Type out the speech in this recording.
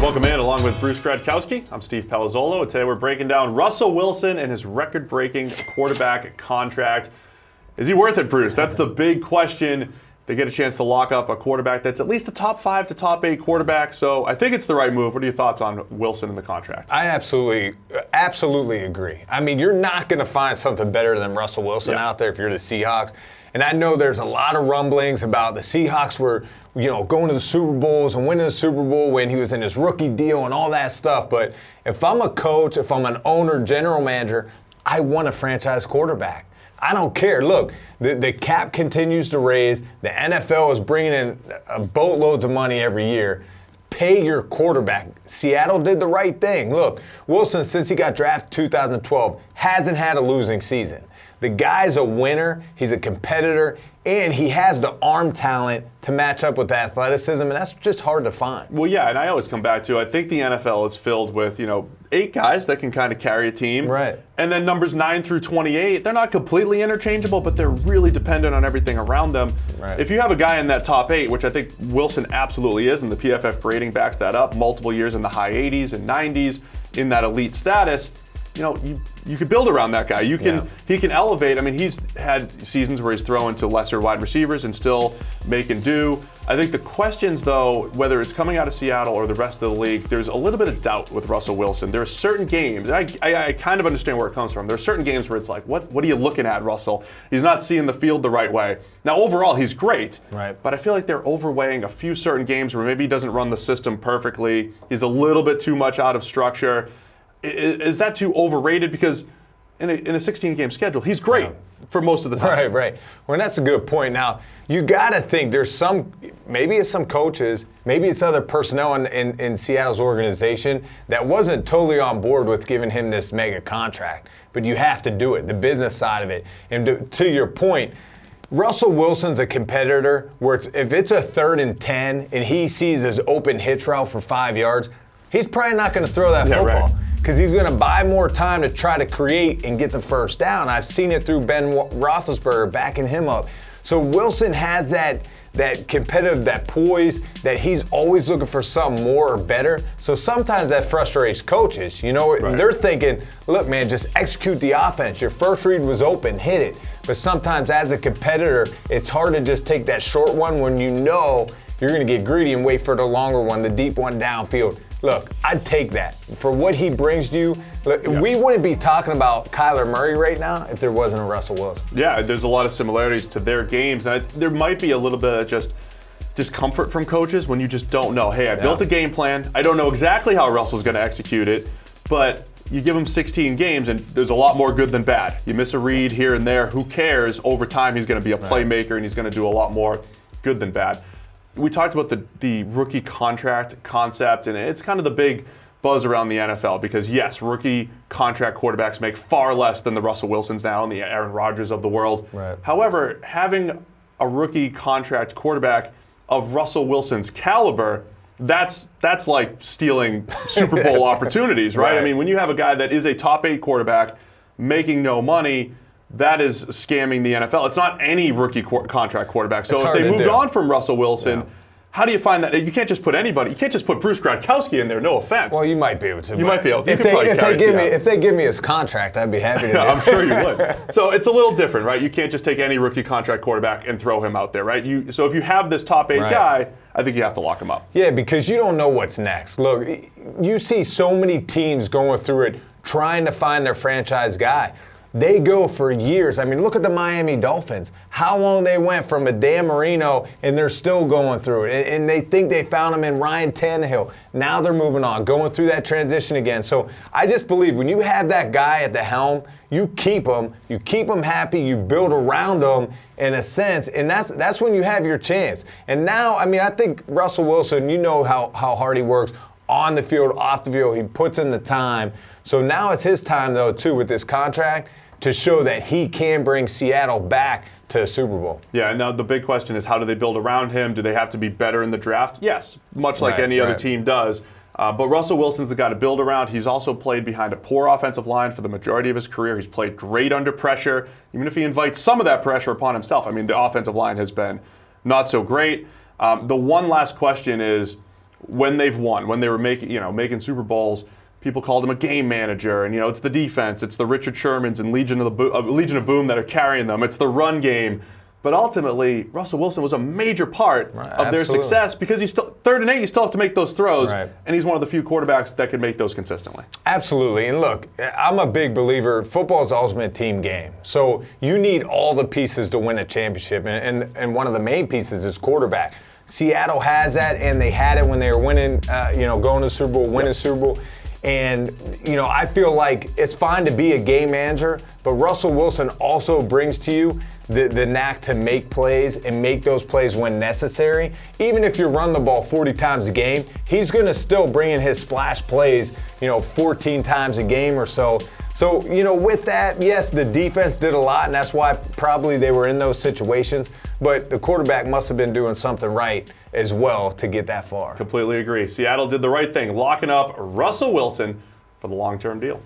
Welcome in, along with Bruce Gradkowski. I'm Steve Palazzolo, and today we're breaking down Russell Wilson and his record-breaking quarterback contract. Is he worth it, Bruce? That's the big question. They get a chance to lock up a quarterback that's at least a top 5 to top 8 quarterback, so I think it's the right move. What are your thoughts on Wilson and the contract? I absolutely agree. I mean, you're not going to find something better than Russell Wilson out there if you're the Seahawks. And I know there's a lot of rumblings about the Seahawks were, going to the Super Bowls and winning the Super Bowl when he was in his rookie deal and all that stuff. But if I'm a coach, if I'm an owner, general manager, I want a franchise quarterback. I don't care. Look, the cap continues to raise. The NFL is bringing in boatloads of money every year. Pay your quarterback. Seattle did the right thing. Look, Wilson, since he got drafted 2012, hasn't had a losing season. The guy's a winner, he's a competitor, and he has the arm talent to match up with the athleticism, and that's just hard to find. Well, yeah, and I always come back to, I think the NFL is filled with, 8 guys that can kind of carry a team. Right. And then numbers 9 through 28, they're not completely interchangeable, but they're really dependent on everything around them. Right. If you have a guy in that top 8, which I think Wilson absolutely is, and the PFF grading backs that up, multiple years in the high 80s and 90s in that elite status, you could build around that guy. He can elevate. I mean, he's had seasons where he's throwing to lesser wide receivers and still making do. I think the questions, though, whether it's coming out of Seattle or the rest of the league, there's a little bit of doubt with Russell Wilson. There are certain games, I kind of understand where it comes from. There are certain games where it's like, what are you looking at, Russell? He's not seeing the field the right way. Now, overall, he's great, right, but I feel like they're overweighing a few certain games where maybe he doesn't run the system perfectly. He's a little bit too much out of structure. Is that too overrated? Because in a 16-game schedule, he's great for most of the time. Right. Well, that's a good point. Now, you got to think maybe it's some coaches, maybe it's other personnel in Seattle's organization that wasn't totally on board with giving him this mega contract. But you have to do it, the business side of it. And to your point, Russell Wilson's a competitor where if it's a 3rd and 10 and he sees his open hitch route for 5 yards, he's probably not going to throw that football. Right. Because he's going to buy more time to try to create and get the first down. I've seen it through Ben Roethlisberger backing him up. So Wilson has that competitive, that poise, that he's always looking for something more or better. So sometimes that frustrates coaches. Right. They're thinking, look, man, just execute the offense. Your first read was open, hit it. But sometimes as a competitor, it's hard to just take that short one when you know you're going to get greedy and wait for the longer one, the deep one downfield. Look, I'd take that. For what he brings to you, we wouldn't be talking about Kyler Murray right now if there wasn't a Russell Wilson. Yeah, there's a lot of similarities to their games. And there might be a little bit of just discomfort from coaches when you just don't know. Hey, I built a game plan. I don't know exactly how Russell's going to execute it, but you give him 16 games and there's a lot more good than bad. You miss a read here and there. Who cares? Over time, he's going to be a playmaker and he's going to do a lot more good than bad. We talked about the rookie contract concept, and it's kind of the big buzz around the NFL because, yes, rookie contract quarterbacks make far less than the Russell Wilsons now and the Aaron Rodgers of the world. Right. However, having a rookie contract quarterback of Russell Wilson's caliber, that's like stealing Super Bowl opportunities, right? I mean, when you have a guy that is a top 8 quarterback making no money, that is scamming the NFL. It's not any rookie contract quarterback. So if they moved on from Russell Wilson, how do you find that? You can't just put anybody. You can't just put Bruce Gradkowski in there. No offense. Well, you might be able to. You might be able to. If they give me his contract, I'd be happy to. I'm sure you would. So it's a little different, right? You can't just take any rookie contract quarterback and throw him out there, right? So if you have this top 8 guy, I think you have to lock him up. Yeah, because you don't know what's next. Look, you see so many teams going through it, trying to find their franchise guy. They go for years. I mean, look at the Miami Dolphins. How long they went from a Dan Marino, and they're still going through it. And they think they found him in Ryan Tannehill. Now they're moving on, going through that transition again. So I just believe when you have that guy at the helm, you keep him happy, you build around him in a sense, and that's when you have your chance. And now, I mean, I think Russell Wilson, you know how hard he works on the field, off the field. He puts in the time. So now it's his time, though, too, with this contract, to show that he can bring Seattle back to a Super Bowl. Yeah, and now the big question is, how do they build around him? Do they have to be better in the draft? Yes, much like any other team does. But Russell Wilson's the guy to build around. He's also played behind a poor offensive line for the majority of his career. He's played great under pressure, even if he invites some of that pressure upon himself. I mean, the offensive line has been not so great. The one last question is, when they've won, when they were making Super Bowls, people called him a game manager, and it's the defense, it's the Richard Shermans and Legion of Boom that are carrying them, it's the run game. But ultimately, Russell Wilson was a major part of their success because he's still 3rd and 8. You still have to make those throws, and he's one of the few quarterbacks that can make those consistently. Absolutely. And look, I'm a big believer. Football is the ultimate team game. So you need all the pieces to win a championship, and one of the main pieces is quarterback. Seattle has that, and they had it when they were winning, going to the Super Bowl, winning Super Bowl. And, I feel like it's fine to be a game manager, but Russell Wilson also brings to you the knack to make plays and make those plays when necessary. Even if you run the ball 40 times a game, he's going to still bring in his splash plays, 14 times a game or so. So, with that, yes, the defense did a lot, and that's why probably they were in those situations. But the quarterback must have been doing something right as well to get that far. Completely agree. Seattle did the right thing, locking up Russell Wilson for the long-term deal.